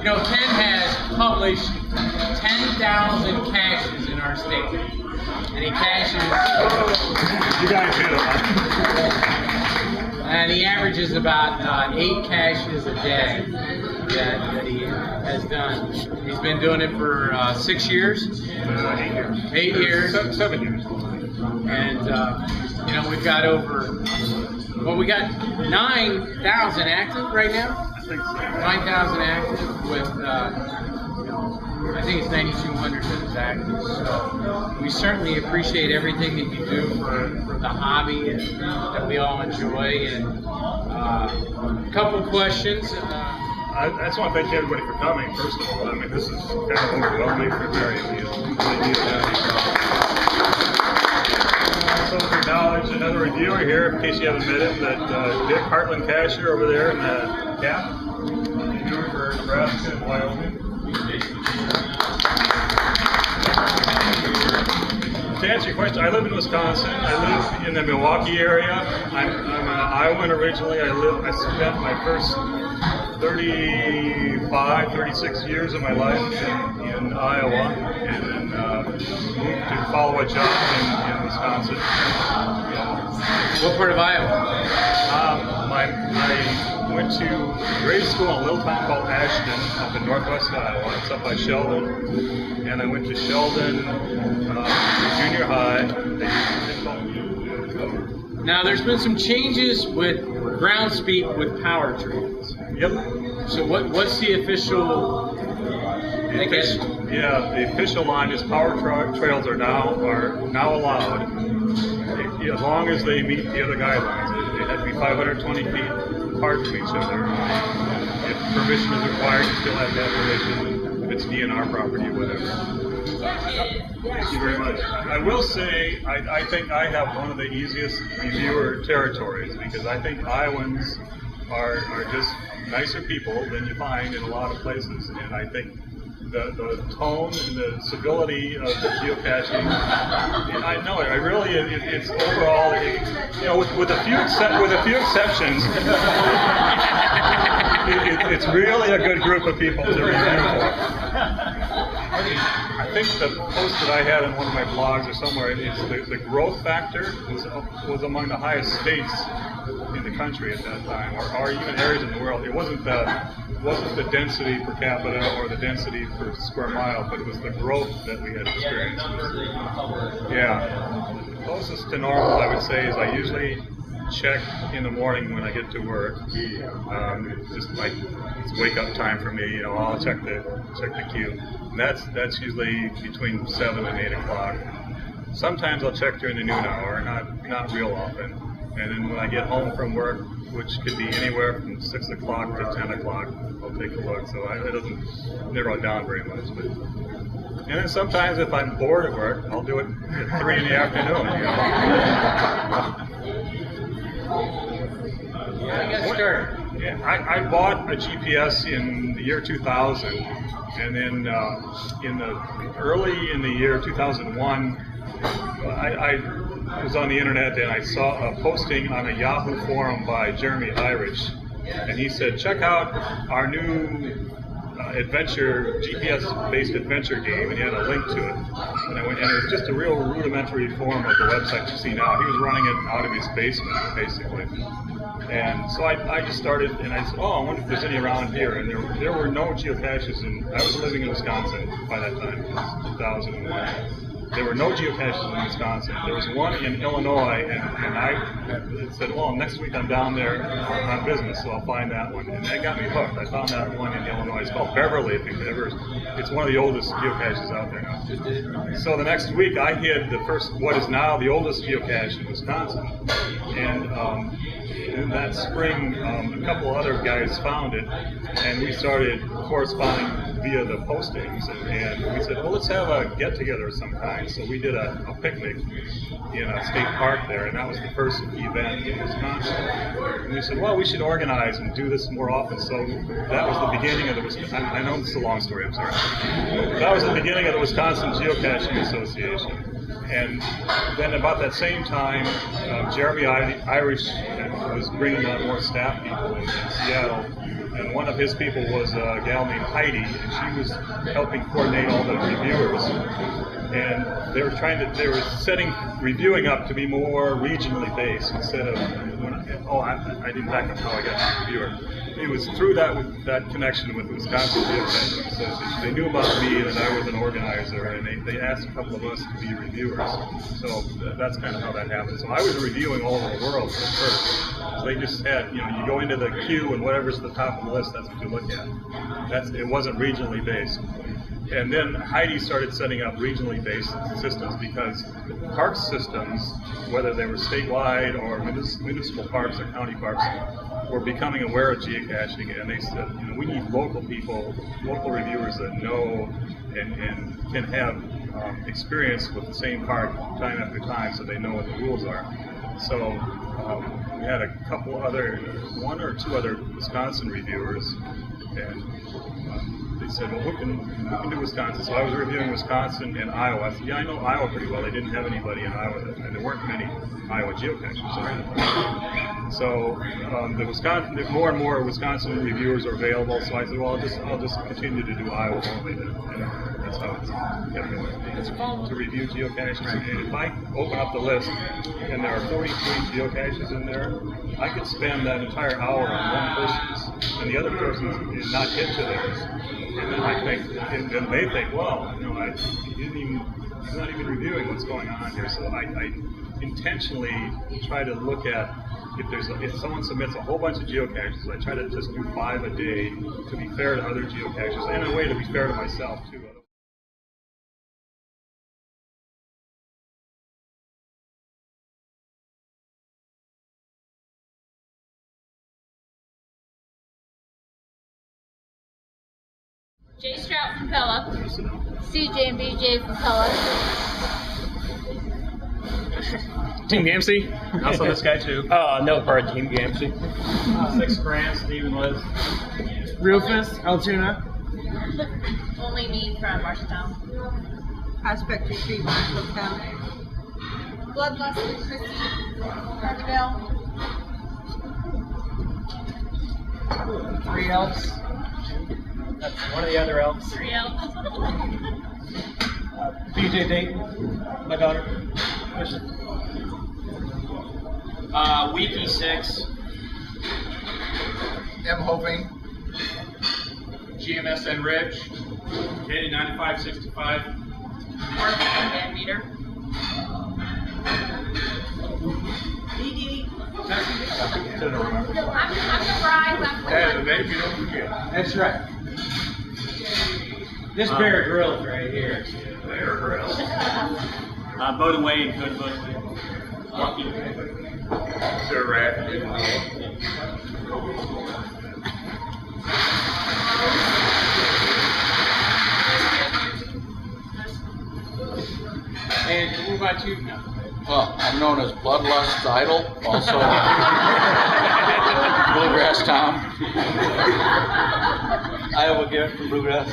You know, Ken has published 10,000 caches in our state, and he caches. You guys hit it, huh? And he averages about 8 caches a day that he has done. He's been doing it for 6 years. 8 years. 8 years. 7 years. And you know, we've got we got 9,000 active right now. I think so. 9,000 active with, you know, I think it's 9,200 that is active. So we certainly appreciate everything that you do for the hobby and that we all enjoy. And a couple questions. I just want to thank everybody for coming, first of all. I mean, this is kind of overwhelming for Mary and you. So to acknowledge another reviewer here, in case you haven't met him, that Dick Hartland Casher over there in the cap, reviewer for Nebraska and Wyoming. To answer your question, I live in Wisconsin. I live in the Milwaukee area. I'm an Iowan originally. I spent my first 36 years of my life in Iowa, and then moved to follow a job in Wisconsin. What part of Iowa? I went to grade school in a little town called Ashton up in northwest Iowa. It's up by Sheldon. And I went to Sheldon junior high. Now, there's been some changes with ground speed with power trails. Yep. So what's the official? The official line is power trails are now allowed as long as they meet the other guidelines. They have to be 520 feet apart from each other. If permission is required, you still have to have permission. If it's DNR property or whatever. Thank you very much. I will say, I think I have one of the easiest reviewer territories because I think Iowans are just nicer people than you find in a lot of places, and I think the tone and the civility of the geocaching, I know it. I really, it's overall, you know, with a few exceptions, it's really a good group of people to review for. I think the post that I had in one of my blogs or somewhere is the growth factor was among the highest states in the country at that time, or even areas in the world. It wasn't the density per capita or the density per square mile, but it was the growth that we had experienced. Yeah. The closest to normal, I would say, is I usually check in the morning when I get to work. Just like it's wake up time for me, you know, I'll check the queue. And that's usually between 7 and 8 o'clock. Sometimes I'll check during the noon hour, not real often. And then when I get home from work, which could be anywhere from 6 o'clock to 10 o'clock, I'll take a look. So it doesn't narrow down very much. And then sometimes if I'm bored at work, I'll do it at 3 in the afternoon. You know? I bought a GPS in the year 2000, and then early in the year 2001, I was on the internet and I saw a posting on a Yahoo forum by Jeremy Irish, and he said, check out our new GPS-based adventure game, and he had a link to it. And I went, and it was just a real rudimentary form of the website you see now. He was running it out of his basement, basically. And so I just started, and I said, oh, I wonder if there's any around here. And there were no geocaches, and I was living in Wisconsin by that time, it was 2001. There were no geocaches in Wisconsin. There was one in Illinois, and I said, well, next week I'm down there on business, so I'll find that one. And that got me hooked. I found that one in Illinois. It's called Beverly, if you've ever. It's one of the oldest geocaches out there now. So the next week I hit what is now the oldest geocache in Wisconsin. And in that spring, a couple other guys found it, and we started corresponding via the postings, and we said, well, let's have a get-together of some kind. So we did a picnic in a state park there, and that was the first event in Wisconsin. And we said, well, we should organize and do this more often. So that was the beginning of the Wisconsin. I know this is a long story, I'm sorry. That was the beginning of the Wisconsin Geocaching Association. And then about that same time, Jeremy Irish was bringing on more staff people in Seattle. and one of his people was a gal named Heidi, and she was helping coordinate all the reviewers. And they were setting reviewing up to be more regionally based instead of, I didn't back up how I got to reviewer. It was through that connection with the Wisconsin Geocaching Association. They knew about me and I was an organizer, and they asked a couple of us to be reviewers. So that's kind of how that happened. So I was reviewing all over the world at first. So they just had, you go into the queue and whatever's at the top of the list, that's what you look at. It wasn't regionally based. And then Heidi started setting up regionally based systems because park systems, whether they were statewide or municipal parks or county parks, were becoming aware of geocaching, and they said, we need local people, local reviewers that know and can have experience with the same park time after time, so they know what the rules are. So we had one or two other Wisconsin reviewers, and they said, well, who can do Wisconsin? So I was reviewing Wisconsin and Iowa. I said, yeah, I know Iowa pretty well. They didn't have anybody in Iowa, and there weren't many Iowa geocachers around. So more and more Wisconsin reviewers are available. So I said, well, I'll just continue to do Iowa only then. And that's how it's kept going. To review geocaches. And if I open up the list, and there are 43 geocaches in there, I could spend that entire hour on one person's, and the other person is not hit to theirs. And then I think, and then they think, well, I'm not even reviewing what's going on here. So I intentionally try to look at if someone submits a whole bunch of geocaches, I try to just do 5 a day to be fair to other geocaches, and in a way to be fair to myself too. J Strout from Pella, CJ and BJ from Pella. Team Gamsey? Also this guy too. No part of Team Gamsey. 6 grand, Stephen Liz. Rufus, Altoona. Only me from Marshalltown. Prospect Retreat, Marshalltown. Bloodlust, Christie, Carbondale. 3 elves. That's one of the other elves. 3 elves. BJ Dayton, my daughter. Wiki 6. M. Hoping. GMSN Rich. K 9565. Mark Van Meter. Dee. I'm the bride. Hey, the baby, don't forget. That's right. This Bear Grylls right here. Bear Grylls. Bowden Wade, go to Bowden Wade. Sir Rat. And to move on to now. Well, I'm known as Bloodlust Idol, also Bluegrass Tom. Iowa Gift from Bluegrass.